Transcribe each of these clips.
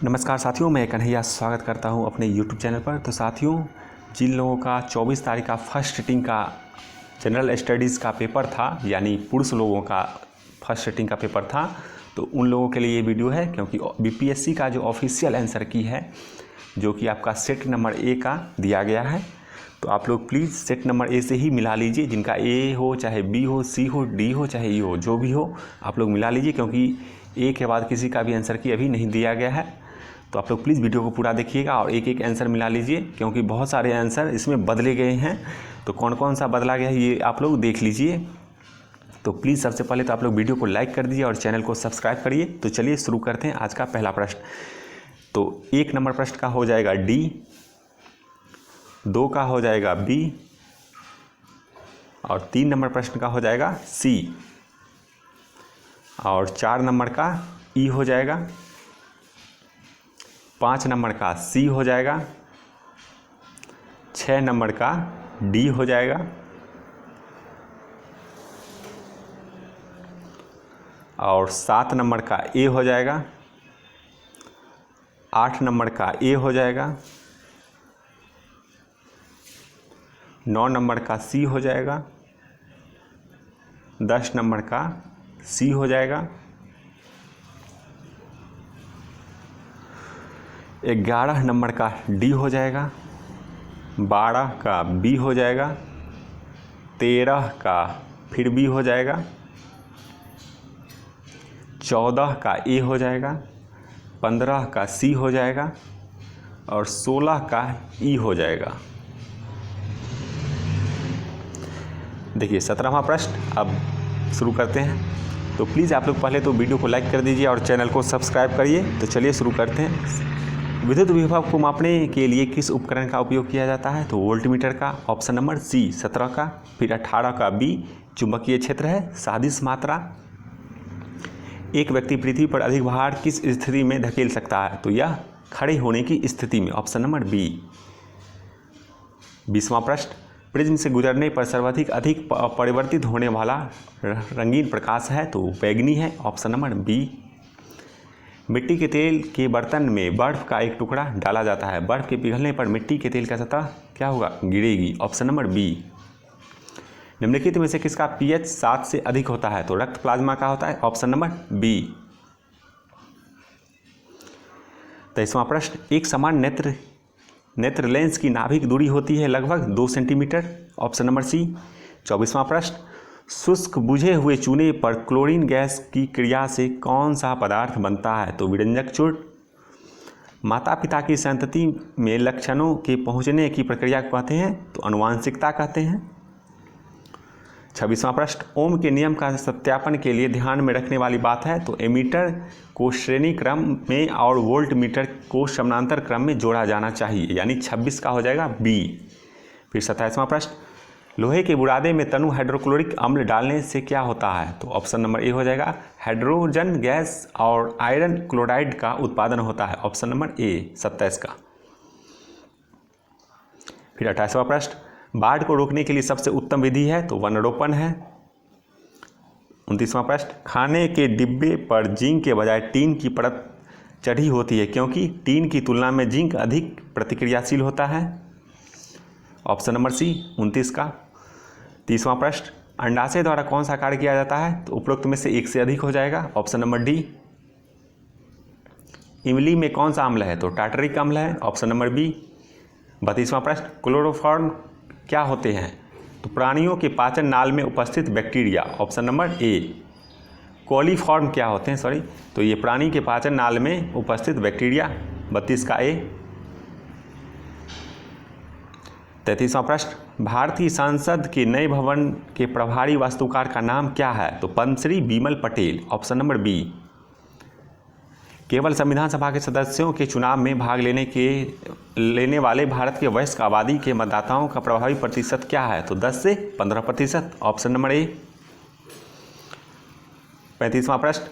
नमस्कार साथियों, मैं कन्हैया स्वागत करता हूं अपने YouTube चैनल पर। तो साथियों, जिन लोगों का 24 तारीख का फर्स्ट सिटिंग का जनरल स्टडीज़ का पेपर था, यानी पुरुष लोगों का फर्स्ट सिटिंग का पेपर था, तो उन लोगों के लिए ये वीडियो है, क्योंकि बीपीएससी का जो ऑफिशियल आंसर की है, जो कि आपका सेट नंबर ए का दिया गया है, तो आप लोग प्लीज़ सेट नंबर ए से ही मिला लीजिए। जिनका ए हो, चाहे बी हो, सी हो, डी हो, चाहे ई हो, जो भी हो आप लोग मिला लीजिए, क्योंकि ए के बाद किसी का भी आंसर की अभी नहीं दिया गया है। तो आप लोग प्लीज़ वीडियो को पूरा देखिएगा और एक एक आंसर मिला लीजिए, क्योंकि बहुत सारे आंसर इसमें बदले गए हैं। तो कौन कौन सा बदला गया है ये आप लोग देख लीजिए। तो प्लीज़ सबसे पहले तो आप लोग वीडियो को लाइक कर दीजिए और चैनल को सब्सक्राइब करिए। तो चलिए शुरू करते हैं आज का पहला प्रश्न। तो 1 नंबर प्रश्न का हो जाएगा डी, 2 का हो जाएगा बी और 3 नंबर प्रश्न का हो जाएगा सी और 4 नंबर का ई हो जाएगा, 5 नंबर का सी हो जाएगा, 6 नंबर का डी हो जाएगा और 7 नंबर का ए हो जाएगा, 8 नंबर का ए हो जाएगा, 9 नंबर का सी हो जाएगा, 10 नंबर का सी हो जाएगा, 11 नंबर का डी हो जाएगा, 12 का बी हो जाएगा, 13 का फिर बी हो जाएगा, 14 का ए हो जाएगा, 15 का सी हो जाएगा और 16 का ई हो जाएगा। देखिए 17वां प्रश्न अब शुरू करते हैं। तो प्लीज़ आप लोग पहले तो वीडियो को लाइक कर दीजिए और चैनल को सब्सक्राइब करिए। तो चलिए शुरू करते हैं। विद्युत विभव को मापने के लिए किस उपकरण का उपयोग किया जाता है? तो वोल्टमीटर का, ऑप्शन नंबर सी 17 का, फिर 18 का बी चुंबकीय क्षेत्र है, सादिश मात्रा। एक व्यक्ति पृथ्वी पर अधिक भार किस स्थिति में धकेल सकता है? तो यह खड़े होने की स्थिति में, ऑप्शन नंबर बी। 20वां प्रश्न, प्रिज्म से गुजरने पर सर्वाधिक अधिक परिवर्तित होने वाला रंगीन प्रकाश है? तो बैगनी है, ऑप्शन नंबर बी। मिट्टी के तेल के बर्तन में बर्फ़ का एक टुकड़ा डाला जाता है, बर्फ़ के पिघलने पर मिट्टी के तेल का सतह क्या होगा? गिरेगी, ऑप्शन नंबर बी। निम्नलिखित में से किसका पीएच 7 से अधिक होता है? तो रक्त प्लाज्मा का होता है, ऑप्शन नंबर बी। 23वां प्रश्न, एक समान नेत्र लेंस की नाभिक दूरी होती है लगभग 2 सेंटीमीटर, ऑप्शन नंबर सी। 24वां प्रश्न, शुष्क बुझे हुए चूने पर क्लोरीन गैस की क्रिया से कौन सा पदार्थ बनता है? तो विरंजक चूर्ण। माता पिता की संतति में लक्षणों के पहुंचने की प्रक्रिया को कहते हैं? तो आनुवांशिकता कहते हैं। 26वां प्रश्न, ओम के नियम का सत्यापन के लिए ध्यान में रखने वाली बात है? तो एमीटर को श्रेणी क्रम में और वोल्ट मीटर को समानांतर क्रम में जोड़ा जाना चाहिए, यानी 26 का हो जाएगा बी। फिर 27वां प्रश्न, लोहे के बुरादे में तनु हाइड्रोक्लोरिक अम्ल डालने से क्या होता है? तो ऑप्शन नंबर ए हो जाएगा, हाइड्रोजन गैस और आयरन क्लोराइड का उत्पादन होता है, ऑप्शन नंबर ए 27 का। फिर 28वां प्रश्न, बाढ़ को रोकने के लिए सबसे उत्तम विधि है? तो वनरोपण है। 29वां प्रश्न, खाने के डिब्बे पर जिंक के बजाय टीन की परत चढ़ी होती है क्योंकि टीन की तुलना में जिंक अधिक प्रतिक्रियाशील होता है, ऑप्शन नंबर सी 29 का। 30वां प्रश्न, अंडाशय द्वारा कौन सा कार्य किया जाता है? तो उपरोक्त में से एक से अधिक हो जाएगा, ऑप्शन नंबर डी। इमली में कौन सा अम्ल है? तो टार्टरिक अम्ल है, ऑप्शन नंबर बी। 32वां प्रश्न, क्लोरोफॉर्म क्या होते हैं? तो प्राणियों के पाचन नाल में उपस्थित बैक्टीरिया, ऑप्शन नंबर ए। कोलिफॉर्म क्या होते हैं? तो ये प्राणी के पाचन नाल में उपस्थित बैक्टीरिया, 32 का ए। 33वां प्रश्न, भारतीय संसद के नए भवन के प्रभारी वास्तुकार का नाम क्या है? तो Padmashri Bimal Patel, option number B. केवल संविधान सभा के सदस्यों के चुनाव में भाग लेने वाले भारत के वयस्क आबादी के मतदाताओं का प्रभावी प्रतिशत क्या है? तो 10 से 15%, ऑप्शन नंबर ए। 35वां प्रश्न,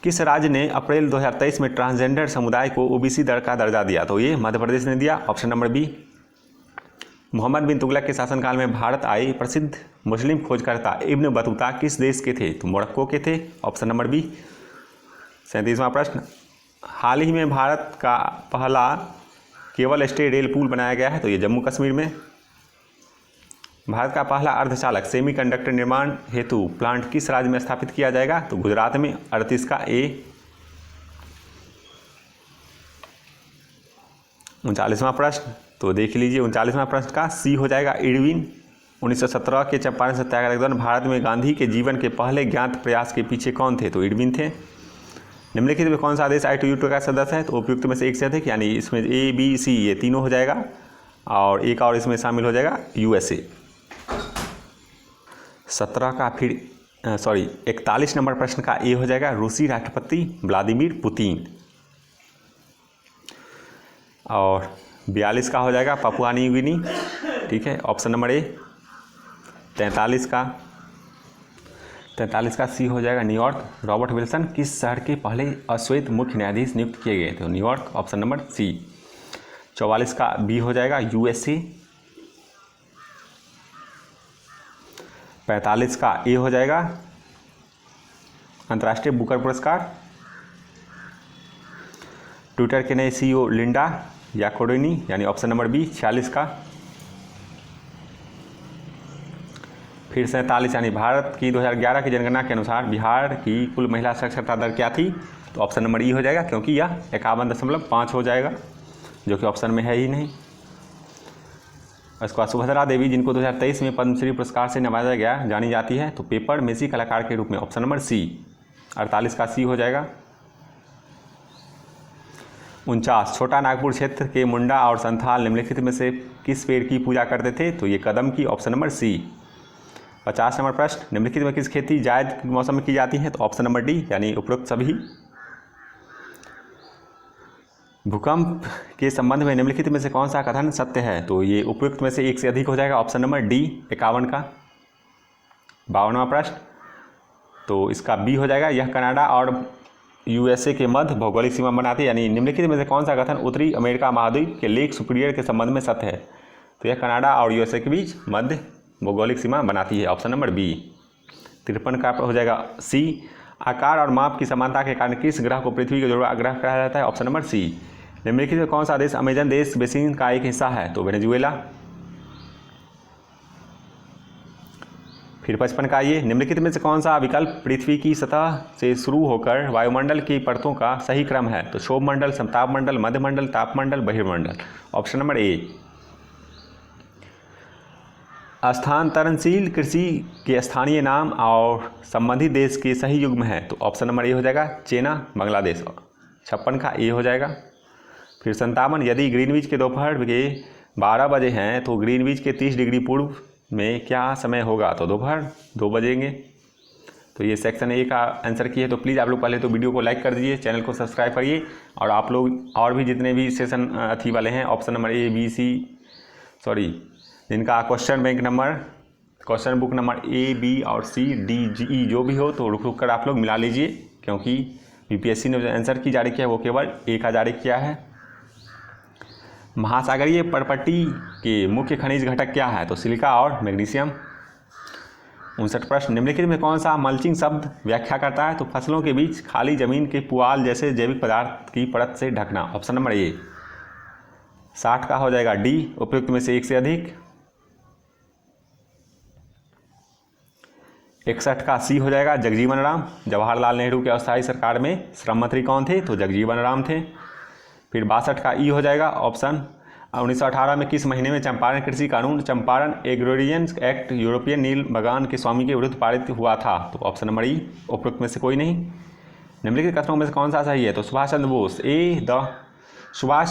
किस राज्य ने अप्रैल 2023 में ट्रांसजेंडर समुदाय को ओबीसी का दर्जा दिया? तो ये मध्य प्रदेश ने दिया, ऑप्शन नंबर बी। मोहम्मद बिन तुगलक के शासनकाल में भारत आए प्रसिद्ध मुस्लिम खोजकर्ता इब्न बतूता किस देश के थे? तो मोरक्को के थे, ऑप्शन नंबर बी। 37वां प्रश्न, हाल ही में भारत का पहला केबल स्टे रेल पुल बनाया गया है, तो ये जम्मू कश्मीर में। भारत का पहला अर्धचालक सेमीकंडक्टर निर्माण हेतु प्लांट किस राज्य में स्थापित किया जाएगा, तो गुजरात में। 38 का ए। 39वां प्रश्न, तो देख लीजिए 39वां प्रश्न का सी हो जाएगा इरविन। 1917 के चंपारण सत्याग्रह के दौरान भारत में गांधी के जीवन के पहले ज्ञात प्रयास के पीछे कौन थे, तो इरविन थे। निम्नलिखित में कौन सा आदेश ITU का सदस्य है, तो उपयुक्त में से एक से अधिक, यानी इसमें A, B, C ये तीनों हो जाएगा, और एक और इसमें शामिल हो जाएगा USA। 41 नंबर प्रश्न का ए हो जाएगा रूसी राष्ट्रपति व्लादिमीर पुतिन। और 42 का हो जाएगा पापुआ न्यू गिनी, ठीक है, ऑप्शन नंबर ए। 43 का सी हो जाएगा न्यूयॉर्क। रॉबर्ट विल्सन किस शहर के पहले अश्वेत मुख्य न्यायाधीश नियुक्त किए गए थे, न्यूयॉर्क, ऑप्शन नंबर सी। 44 का बी हो जाएगा USA। 45 का ए हो जाएगा अंतर्राष्ट्रीय बुकर पुरस्कार। ट्विटर के नए CEO लिंडा याकोडिनी, यानी ऑप्शन नंबर बी। 46 का फिर 47, यानी भारत की 2011 की जनगणना के अनुसार बिहार की कुल महिला साक्षरता दर क्या थी, तो ऑप्शन नंबर ई हो जाएगा, क्योंकि यह 51.5 हो जाएगा, जो कि ऑप्शन में है ही नहीं। उसके बाद सुभद्रा देवी, जिनको 2023 में पद्मश्री पुरस्कार से नवाजा गया, जानी जाती है, तो पेपर मेसी कलाकार के रूप में, ऑप्शन नंबर सी। 48 का सी हो जाएगा। 49, छोटा नागपुर क्षेत्र के मुंडा और संथाल निम्नलिखित में से किस पेड़ की पूजा करते थे, तो ये कदम की, ऑप्शन नंबर सी। 50 नंबर प्रश्न, निम्नलिखित में किस खेती जायद मौसम में की जाती है, तो ऑप्शन नंबर डी, यानी उपरोक्त सभी। भूकंप के संबंध में निम्नलिखित में से कौन सा कथन सत्य है, तो ये उपयुक्त में से एक से अधिक हो जाएगा, ऑप्शन नंबर डी। 51 का 52वां प्रश्न, तो इसका बी हो जाएगा, यह कनाडा और USA के मध्य भौगोलिक सीमा बनाती है, यानी निम्नलिखित में से कौन सा कथन उत्तरी अमेरिका महाद्वीप के लेक सुपीरियर के संबंध में सत्य है, तो यह कनाडा और USA के बीच मध्य भौगोलिक सीमा बनाती है, ऑप्शन नंबर बी। 53 का हो जाएगा सी। आकार और माप की समानता के कारण किस ग्रह को पृथ्वी का जुड़वा ग्रह कहा जाता है, ऑप्शन नंबर सी। निम्नलिखित में कौन सा देश अमेजन देश बेसिन का एक हिस्सा है, तो वेनेजुएला। फिर 55 का ये, निम्नलिखित में से कौन सा विकल्प पृथ्वी की सतह से शुरू होकर वायुमंडल की परतों का सही क्रम है, तो क्षोभ मंडल, समताप मंडल, मध्यमंडल, तापमंडल, बहिर्मंडल, ऑप्शन नंबर ए। स्थानांतरणशील कृषि के स्थानीय नाम और संबंधित देश के सही युग्म है, तो ऑप्शन नंबर ए हो जाएगा चीना, बांग्लादेश। 56 का ए हो जाएगा। फिर 57, यदि ग्रीनविच के दोपहर के 12 बजे हैं तो ग्रीनविच के 30 डिग्री पूर्व में क्या समय होगा, तो दोपहर 2 बजेंगे। तो ये सेक्शन ए का आंसर की है। तो प्लीज़ आप लोग पहले तो वीडियो को लाइक कर दीजिए, चैनल को सब्सक्राइब करिए, और आप लोग और भी जितने भी सेशन अथी वाले हैं option number A B C जिनका question book number A B और सी डी जी ई जो भी हो, तो रुक रुक कर आप लोग मिला लीजिए, क्योंकि BPSC ने जो आंसर की जारी किया है वो केवल ए का जारी किया है। महासागरीय परपट्टी के मुख्य खनिज घटक क्या है, तो सिलिका और मैग्नीशियम। 59 प्रश्न, निम्नलिखित में कौन सा मल्चिंग शब्द व्याख्या करता है, तो फसलों के बीच खाली जमीन के पुआल जैसे जैविक पदार्थ की परत से ढकना, ऑप्शन नंबर ए। 60 का हो जाएगा डी, उपयुक्त में से एक से अधिक। 61 का सी हो जाएगा जगजीवन राम। जवाहरलाल नेहरू के अस्थायी सरकार में श्रम मंत्री कौन थे, तो जगजीवन राम थे। फिर 62 का ई हो जाएगा ऑप्शन। 1918 में किस महीने में चंपारण कृषि कानून चंपारण एग्रोरियन एक्ट यूरोपियन नील बगान के स्वामी के विरुद्ध पारित हुआ था, तो ऑप्शन नंबर ई, उपयुक्त में से कोई नहीं। निम्नलिखित कथनों में से कौन सा सही है, तो Subhash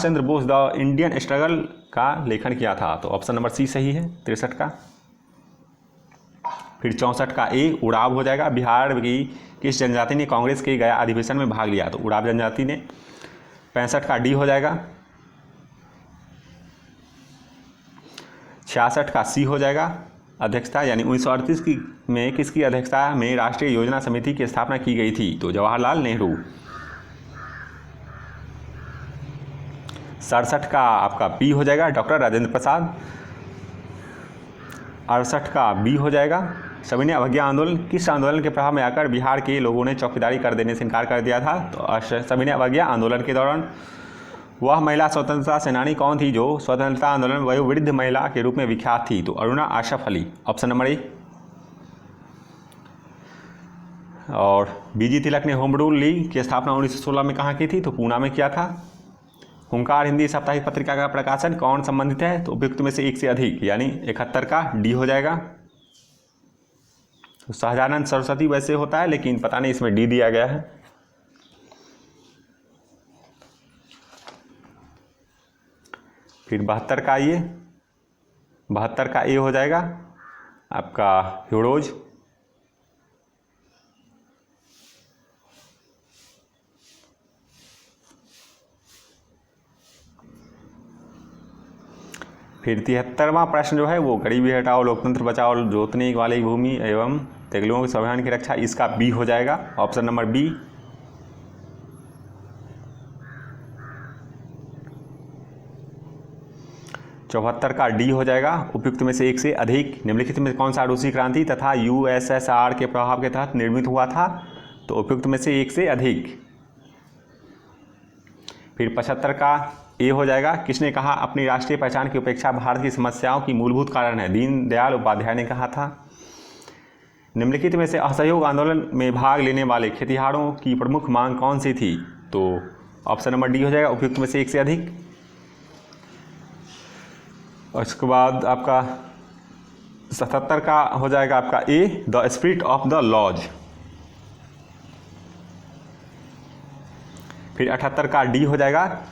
Chandra Bose the Indian struggle का लेखन किया था, तो ऑप्शन नंबर सी सही है। 63 का। फिर 64 का ए उड़ाव हो जाएगा। बिहार की किस जनजाति ने कांग्रेस के गया अधिवेशन में भाग लिया, तो उड़ाव जनजाति ने। 65 का डी हो जाएगा। 66 का सी हो जाएगा अध्यक्षता, यानी 1938 में किसकी अध्यक्षता में राष्ट्रीय योजना समिति की स्थापना की गई थी, तो जवाहरलाल नेहरू। 67 का आपका बी हो जाएगा डॉक्टर राजेंद्र प्रसाद। 68 का बी हो जाएगा सविनय अवज्ञा आंदोलन किस आंदोलन के प्रभाव में आकर बिहार के लोगों ने चौकीदारी कर देने से इनकार कर दिया था? तो सविनय अवज्ञा आंदोलन के दौरान। वह महिला स्वतंत्रता सेनानी कौन थी जो स्वतंत्रता आंदोलन में वयोवृद्ध महिला के रूप में विख्यात थी? तो Aruna Asaf Ali, option number A. और बीजी तिलक ने होम रूल लीग की स्थापना 1916 में कहाँ की थी? तो पूना में किया था। हुंकार हिंदी साप्ताहिक पत्रिका का प्रकाशन कौन संबंधित है? तो उपयुक्त में से एक से अधिक, यानी 71 का डी हो जाएगा। तो सहजानंद सरस्वती वैसे होता है, लेकिन पता नहीं इसमें डी दिया गया है। फिर 72 का ये 72 का ए हो जाएगा आपका ह्यूरोज। फिर 73वां प्रश्न जो है वो गरीबी हटाओ लोकतंत्र बचाओ जोतने वाली भूमि एवं तेगलुओं के संविधान की रक्षा, इसका बी हो जाएगा, ऑप्शन नंबर बी। 74 का डी हो जाएगा, उपयुक्त में से एक से अधिक। निम्नलिखित में कौन सा रूसी क्रांति तथा यूएसएसआर के प्रभाव के तहत निर्मित हुआ था? तो उपयुक्त में से एक से अधिक। फिर 75 का ए हो जाएगा, किसने कहा अपनी राष्ट्रीय पहचान की उपेक्षा भारत की समस्याओं की मूलभूत कारण है? दीनदयाल उपाध्याय ने कहा था। निम्नलिखित में से असहयोग आंदोलन में भाग लेने वाले खेतिहरों की प्रमुख मांग कौन सी थी? तो ऑप्शन नंबर डी हो जाएगा, उपयुक्त में से एक से अधिक। और इसके बाद आपका 77 का हो जाएगा आपका A, the spirit of the laws. फिर 78 का डी हो जाएगा,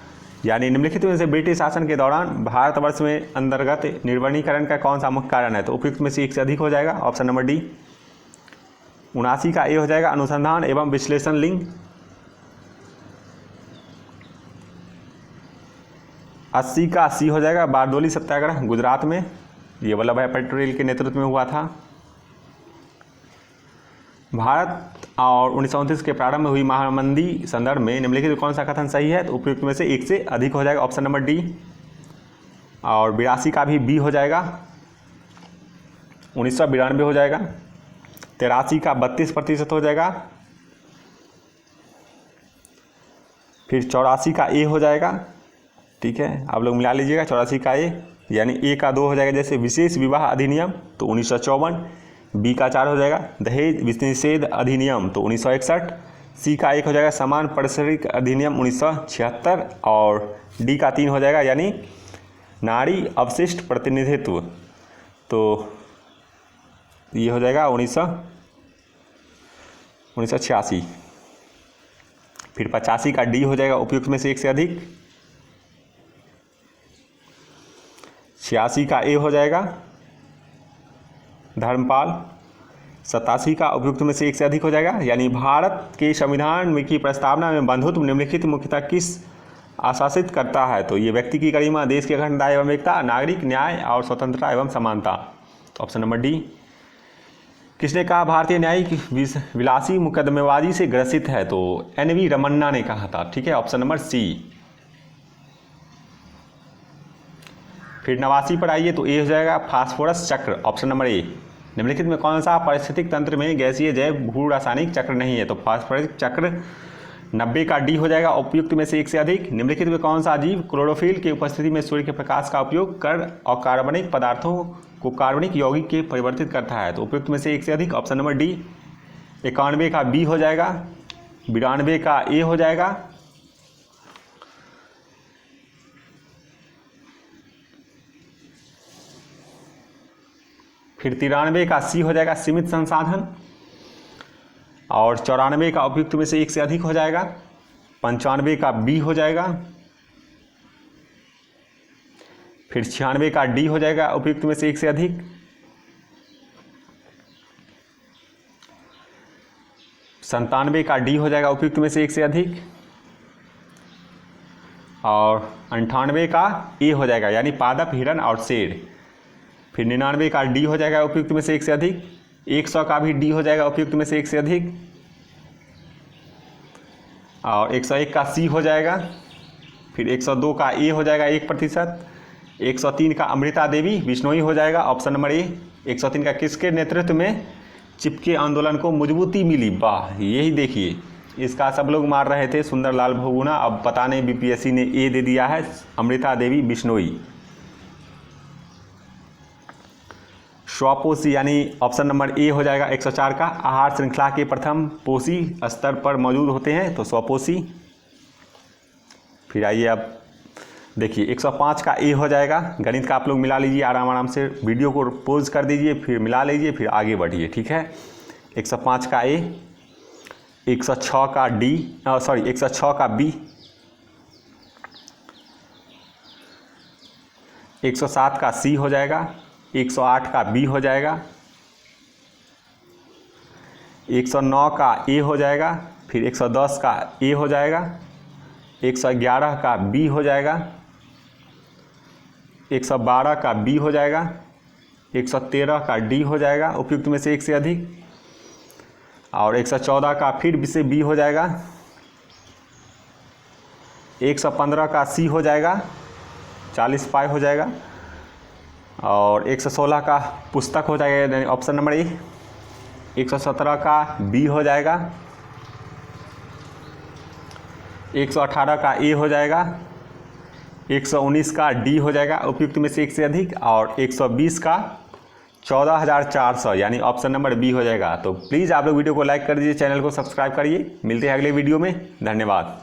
यानी निम्नलिखित में से ब्रिटिश शासन के दौरान भारतवर्ष में अंतर्गत निर्वनीकरण का कौन सा मुख्य कारण है? तो उपयुक्त में से एक से अधिक हो जाएगा, ऑप्शन नंबर डी। 79 का ए हो जाएगा, अनुसंधान एवं विश्लेषण लिंग। 80 का सी हो जाएगा, बारदोली सत्याग्रह गुजरात में, ये वल्लभ भाई पटेल के नेतृत्व में हुआ था। भारत और 1929 के प्रारंभ में हुई महामंदी संदर्भ में निम्नलिखित कौन सा कथन सही है? तो उपयुक्त में से एक से अधिक हो जाएगा, ऑप्शन नंबर डी। और 82 का भी बी हो जाएगा, 1992 हो जाएगा। 83 का 32% हो जाएगा। फिर 84 का ए हो जाएगा, ठीक है, आप लोग मिला लीजिएगा। 84 का ए, यानी ए का 2 हो जाएगा, जैसे विशेष विवाह अधिनियम तो 1954। बी का 4 हो जाएगा, दहेज निषेध अधिनियम तो 1961। सी का 1 हो जाएगा, समान पारिश्रमिक अधिनियम 1976। और डी का 3 हो जाएगा, यानी नारी अवशिष्ट प्रतिनिधित्व, तो ये हो जाएगा 1986। फिर 85 का डी हो जाएगा, उपयुक्त में से एक से अधिक। 86 का ए हो जाएगा, धर्मपाल। 87 का उपयुक्त में से एक से अधिक हो जाएगा, यानी भारत के संविधान में की प्रस्तावना में बंधुत्व निम्नलिखित मुख्यतः किस आशासित करता है? तो ये व्यक्ति की गरिमा, देश की अखंडता एवं एकता, नागरिक न्याय और स्वतंत्रता एवं समानता, तो ऑप्शन नंबर डी। किसने कहा भारतीय न्यायिक विलासी मुकदमेबाजी से ग्रसित है? तो एन.वी. रमन्ना ने कहा था, ठीक है, ऑप्शन नंबर सी। फिर 89 पर आइए, तो ए हो जाएगा फास्फोरस चक्र, ऑप्शन नंबर ए। निम्नलिखित में कौन सा पारिस्थितिक तंत्र में गैसीय जैव भू रासायनिक चक्र नहीं है? तो फास्फोरस चक्र। 90 का डी हो जाएगा, उपयुक्त में से एक से अधिक। निम्नलिखित में कौन सा जीव क्लोरोफिल की उपस्थिति में सूर्य के प्रकाश का उपयोग कर अकार्बनिक पदार्थों को कार्बनिक यौगिक के परिवर्तित करता है? तो उपयुक्त में से एक से अधिक, ऑप्शन नंबर डी। 91 का बी हो जाएगा, 92 का ए हो जाएगा। फिर 93 का सी हो जाएगा, सीमित संसाधन। और 94 का उपयुक्त में से एक से अधिक हो जाएगा। 95 का बी हो जाएगा। फिर 96 का डी हो जाएगा, उपयुक्त में से एक से अधिक। 97 का डी हो जाएगा, उपयुक्त में से एक से अधिक। और 98 का ए हो जाएगा, यानी पादप, हिरण और शेर। फिर 99 का डी हो जाएगा, उपयुक्त में से एक से अधिक। 100 का भी डी हो जाएगा, उपयुक्त में से एक से अधिक। और 101 का सी हो जाएगा। फिर 102 का ए हो जाएगा, 1%। 103 का अमृता देवी बिश्नोई हो जाएगा, ऑप्शन नंबर ए। 103 का किसके नेतृत्व में चिपके आंदोलन को मजबूती मिली। वाह, यही देखिए, इसका सब लोग मार रहे थे सुंदरलाल बहुगुणा, अब पता नहीं बीपीएससी ने ए दे दिया है, अमृता देवी बिश्नोई। स्वपोषी यानी ऑप्शन नंबर ए हो जाएगा 104 का। आहार श्रृंखला के प्रथम पोषी स्तर पर मौजूद होते हैं, तो स्वपोषी। फिर आइए अब देखिए 105 का ए हो जाएगा। गणित का आप लोग मिला लीजिए, आराम से वीडियो को पॉज कर दीजिए, फिर मिला लीजिए, फिर आगे बढ़िए, ठीक है। 105 का ए, 106 का डी, 106 का बी, 107 का सी हो जाएगा, 108 का बी हो जाएगा, 109 का ए हो जाएगा, फिर 110 का ए हो जाएगा, 111 का बी हो जाएगा, 112 का बी हो जाएगा, 113 का डी हो जाएगा उपयुक्त में से एक से अधिक, और 114 का फिर से बी हो जाएगा, 115 का सी हो जाएगा, 40 पाई हो जाएगा, और 116 का पुस्तक हो जाएगा ऑप्शन नंबर ए, 117 का बी हो जाएगा, 118 का ए हो जाएगा, 119 का डी हो जाएगा उपयुक्त में से एक से अधिक, और 120 का 14,400 यानी ऑप्शन नंबर बी हो जाएगा। तो प्लीज़ आप लोग वीडियो को लाइक कर दीजिए, चैनल को सब्सक्राइब करिए। मिलते हैं अगले वीडियो में, धन्यवाद।